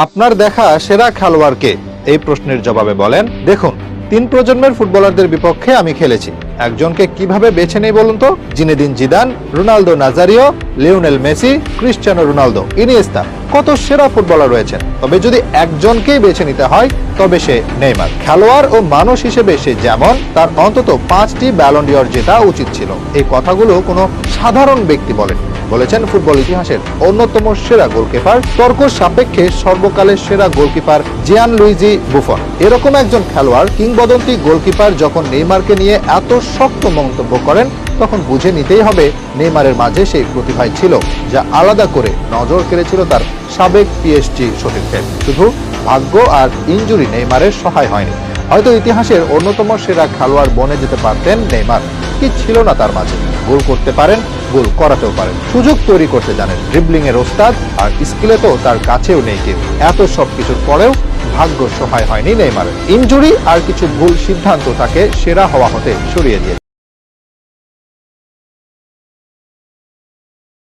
আপনার দেখা সেরা খেলোয়াড়কে? এই প্রশ্নের জবাবে বলেন, দেখুন, 3 প্রজন্মের ফুটবলারদের বিপক্ষে আমি খেলেছি। একজনকে কিভাবে বেছে নেই বলুন তো? Zinedine Zidane, Ronaldo Nazario, Lionel Messi, Cristiano Ronaldo, Iniesta, কত সেরা ফুটবলার রয়েছেন। তবে যদি একজনকেই বেছে নিতে হয় তবে সে নেইমার। খেলোয়াড় ও মানুষ হিসেবে সে যেমন, তার অন্তত 5টি ব্যালন ডি'অর জেতা উচিত ছিল। এই কথাগুলো কোনো সাধারণ ব্যক্তি বলেছেন ফুটবল ইতিহাসের অন্যতম সেরা গোলকিপার, তর্ক সাপেক্ষে সর্বকালের সেরা গোলকিপার জিয়ানলুইজি বুফন। এরকম একজন খেলোয়াড়, কিংবদন্তি গোলকিপার যখন নেইমারকে নিয়ে এত শক্ত মন্তব্য করেন, তখন বুঝে নিতেই হবে নেইমারের মাঝে সেই প্রতিভাই ছিল যা আলাদা করে নজর কেড়েছিল তার সাবেক পিএসজি সতীর্থের। শুধু ভাগ্য আর ইনজুরি নেইমারের সহায় হয়নি। হয়তো ইতিহাসের অন্যতম সেরা খেলোয়াড় বনে যেতে পারতেন নেইমার। কি ছিল না তার মাঝে? গোল করতে পারেন, গোল করাতেও পারেন, সুযোগ তৈরি করতে জানেন, ড্রিবলিং এর ওস্তাদ, আর স্কিলে তো তার কাছেও নেই কেউ। এত সবকিছুর পরেও ভাগ্য সহায় হয়নি নেইমারের। ইনজুরি আর কিছু ভুল সিদ্ধান্ত তাকে সেরা হওয়া হতে সরিয়ে দিয়েছে।